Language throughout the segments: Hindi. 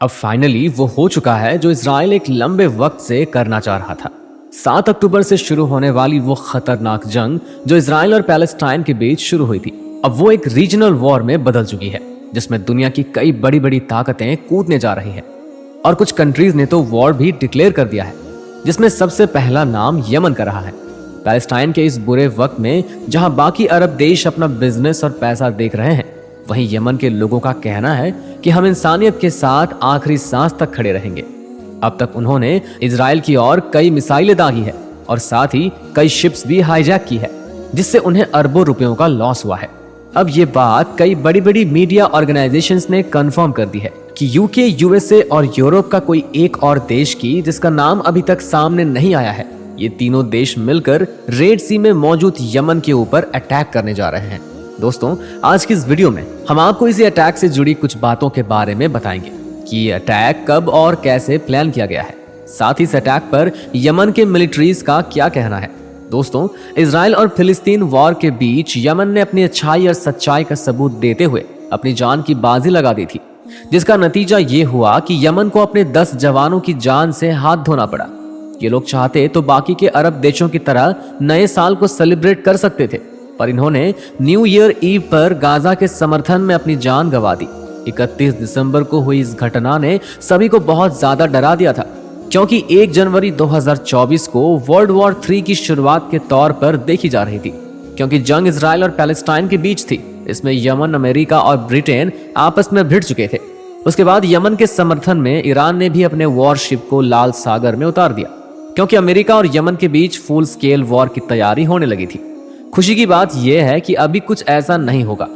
अब फाइनली वो हो चुका है जो इजराइल एक लंबे वक्त से करना चाह रहा था। 7 अक्टूबर से शुरू होने वाली वो खतरनाक जंग जो इजराइल और पैलेस्टाइन के बीच शुरू हुई थी, अब वो एक रीजनल वॉर में बदल चुकी है, जिसमें दुनिया की कई बड़ी बड़ी ताकतें कूदने जा रही हैं। और कुछ कंट्रीज ने तो वॉर भी डिक्लेयर कर दिया है, जिसमें सबसे पहला नाम यमन का रहा है। पैलेस्टाइन के इस बुरे वक्त में जहां बाकी अरब देश अपना बिजनेस और पैसा देख रहे हैं, वहीं यमन के लोगों का कहना है कि हम इंसानियत के साथ आखिरी सांस तक खड़े रहेंगे। अब तक उन्होंने इजराइल की ओर कई मिसाइलें दागी है और साथ ही कई शिप्स भी हाईजैक की है, जिससे उन्हें अरबों रुपयों का लॉस हुआ है। अब ये बात कई बड़ी बड़ी मीडिया ऑर्गेनाइजेशंस ने कंफर्म कर दी है कि यूके, यूएसए और यूरोप का कोई एक और देश की, जिसका नाम अभी तक सामने नहीं आया है, ये तीनों देश मिलकर रेड सी में मौजूद यमन के ऊपर अटैक करने जा रहे हैं। दोस्तों, आज की इस वीडियो में हम आपको इसी अटैक से जुड़ी कुछ बातों के बारे में बताएंगे कि ये अटैक कब और कैसे प्लान किया गया है। साथ ही इस अटैक पर यमन के मिलिट्रीज का क्या कहना है। दोस्तों, इजराइल और फिलिस्तीन वॉर के बीच यमन ने अपनी अच्छाई और सच्चाई का सबूत देते हुए अपनी जान की बाजी लगा दी थी, जिसका नतीजा ये हुआ कि यमन को अपने 10 जवानों की जान से हाथ धोना पड़ा। ये लोग चाहते तो बाकी के अरब देशों की तरह नए साल को सेलिब्रेट कर सकते थे, पर इन्होंने न्यू ईयर ईव पर गाजा के समर्थन में अपनी जान गंवा दी। 31 दिसंबर को हुई इस घटना ने सभी को बहुत ज्यादा डरा दिया था, क्योंकि 1 जनवरी 2024 को वर्ल्ड वॉर 3 की शुरुआत के तौर पर देखी जा रही थी, क्योंकि जंग इजराइल और पैलेस्टाइन के बीच थी। इसमें यमन, अमेरिका और ब्रिटेन आपस में भिड़ चुके थे। उसके बाद यमन के समर्थन में ईरान ने भी अपने वॉरशिप को लाल सागर में उतार दिया, क्योंकि अमेरिका और यमन के बीच फुल स्केल वॉर की तैयारी होने लगी थी। खुशी की बात यह है कि अभी कुछ ऐसा नहीं होगा।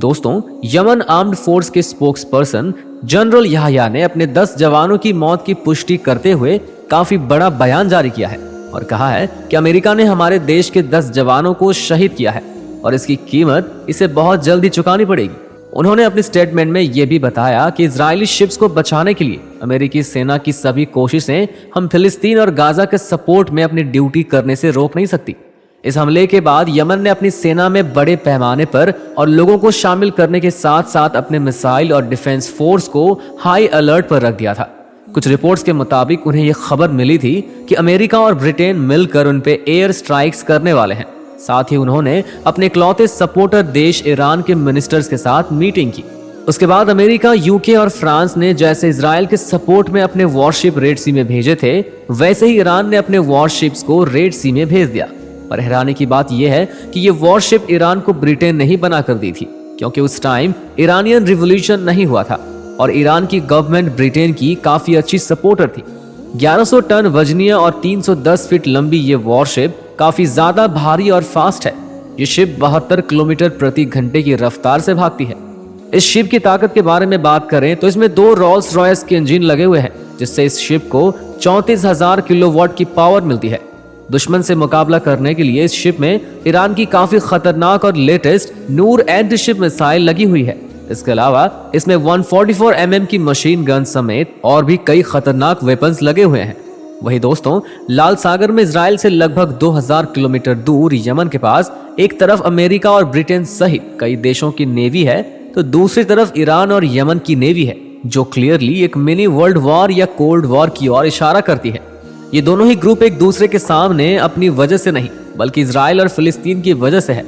दोस्तों, यमन आर्म्ड फोर्स के स्पोक्स पर्सन जनरल याह्या ने अपने 10 जवानों की मौत की पुष्टि करते हुए काफी बड़ा बयान जारी किया है और कहा है कि अमेरिका ने हमारे देश के 10 जवानों को शहीद किया है और इसकी कीमत इसे बहुत जल्दी चुकानी पड़ेगी। उन्होंने अपने स्टेटमेंट में यह भी बताया कि इजरायली शिप्स को बचाने के लिए अमेरिकी सेना की सभी कोशिशें हम फिलिस्तीन और गाजा के सपोर्ट में अपनी ड्यूटी करने से रोक नहीं सकती। इस हमले के बाद यमन ने अपनी सेना में बड़े पैमाने पर और लोगों को शामिल करने के साथ साथ अपने मिसाइल और डिफेंस फोर्स को हाई अलर्ट पर रख दिया था। कुछ रिपोर्ट्स के मुताबिक उन्हें यह खबर मिली थी कि अमेरिका और ब्रिटेन मिलकर उन पे एयर स्ट्राइक्स करने वाले हैं। साथ ही उन्होंने अपने इकलौते सपोर्टर देश ईरान के मिनिस्टर्स के साथ मीटिंग की। उसके बाद अमेरिका, यूके और फ्रांस ने जैसे इजराइल के सपोर्ट में अपने वॉरशिप रेड सी में भेजे थे, वैसे ही ईरान ने अपने वॉरशिप्स को रेड सी में भेज दिया। पर हैरानी की बात यह है कि ये वॉरशिप ईरान को ब्रिटेन ने ही बना कर दी थी, क्योंकि उस टाइम ईरानियन रिवॉल्यूशन नहीं हुआ था और ईरान की गवर्नमेंट ब्रिटेन की काफी अच्छी सपोर्टर थी। 1100 टन वजनीय और 310 फीट लंबी ये वॉरशिप काफी ज्यादा भारी और फास्ट है। ये शिप 72 किलोमीटर प्रति घंटे की रफ्तार से भागती है। इस शिप की ताकत के बारे में बात करें तो इसमें 2 रोल्स रॉयस के इंजन लगे हुए हैं, जिससे इस शिप को 34,000 किलोवाट की पावर मिलती है। दुश्मन से मुकाबला करने के लिए इस शिप में ईरान की काफी खतरनाक और लेटेस्ट नूर एंटी शिप मिसाइल लगी हुई है। इसके अलावा इसमें 144 mm की मशीन गन समेत और भी कई खतरनाक वेपन्स लगे हुए हैं। वही दोस्तों, लाल सागर में इजराइल से लगभग 2000 किलोमीटर दूर यमन के पास एक तरफ अमेरिका और ब्रिटेन सहित कई देशों की नेवी है, तो दूसरी तरफ ईरान और यमन की नेवी है, जो क्लियरली एक मिनी वर्ल्ड वॉर या कोल्ड वॉर की ओर इशारा करती है। ये दोनों ही ग्रुप एक दूसरे के सामने अपनी वजह से नहीं, बल्कि इजराइल और फिलिस्तीन की वजह से है।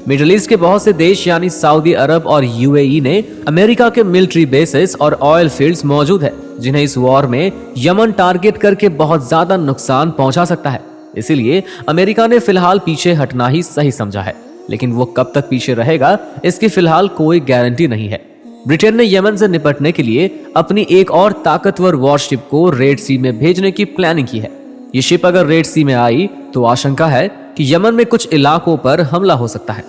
मिडिल ईस्ट के बहुत से देश यानी सऊदी अरब और यूएई ने अमेरिका के मिलिट्री बेसिस और ऑयल फील्ड्स मौजूद है, जिन्हें इस वॉर में यमन टारगेट करके बहुत ज्यादा नुकसान पहुंचा सकता है। इसीलिए अमेरिका ने फिलहाल पीछे हटना ही सही समझा है, लेकिन वो कब तक पीछे रहेगा इसकी फिलहाल कोई गारंटी नहीं है। ब्रिटेन ने यमन से निपटने के लिए अपनी एक और ताकतवर वॉरशिप को रेड सी में भेजने की प्लानिंग की है। ये शिप अगर रेड सी में आई तो आशंका है कि यमन में कुछ इलाकों पर हमला हो सकता है।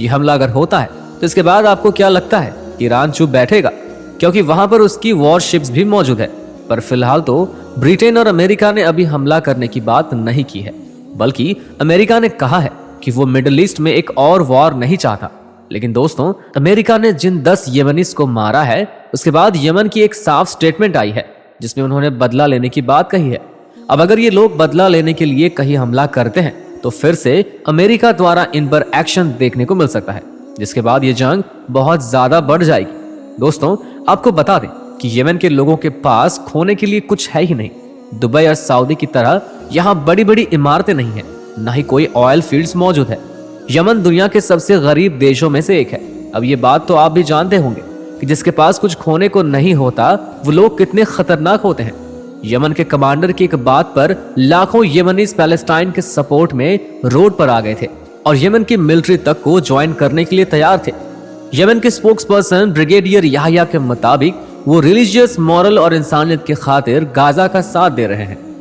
ये हमला अगर होता है तो इसके बाद आपको क्या लगता है, ईरान चुप बैठेगा? क्योंकि वहां पर उसकी वॉरशिप्स भी मौजूद है। पर फिलहाल तो ब्रिटेन और अमेरिका ने अभी हमला करने की बात नहीं की है, बल्कि अमेरिका ने कहा है कि वो मिडिल ईस्ट में एक और वॉर नहीं चाहता। लेकिन दोस्तों, अमेरिका ने जिन 10 यमनीस को मारा है, उसके बाद यमन की एक साफ स्टेटमेंट आई है जिसमें उन्होंने बदला लेने की बात कही है। अब अगर ये लोग बदला लेने के लिए कहीं हमला करते हैं तो फिर से अमेरिका द्वारा इन पर एक्शन देखने को मिल सकता है, जिसके बाद ये जंग बहुत ज्यादा बढ़ जाएगी। दोस्तों, आपको बता दें कि यमन के लोगों के पास खोने के लिए कुछ है ही नहीं। दुबई और सऊदी की तरह यहाँ बड़ी बड़ी इमारतें नहीं है, ना ही कोई ऑयल फील्ड्स मौजूद है। यमन दुनिया के सबसे गरीब देशों में से एक है। अब ये बात तो आप भी जानते होंगे कि जिसके पास कुछ खोने को नहीं होता वो लोग कितने खतरनाक होते हैं। यमन के कमांडर की एक बात पर लाखों यमनीज पैलेस्टाइन के सपोर्ट में रोड पर आ गए थे और यमन की मिलिट्री तक को ज्वाइन करने के लिए तैयार थे। यमन के स्पोक्सपर्सन ब्रिगेडियर याह्या के मुताबिक वो रिलीजियस, मॉरल और इंसानियत की खातिर गाजा का साथ दे रहे हैं।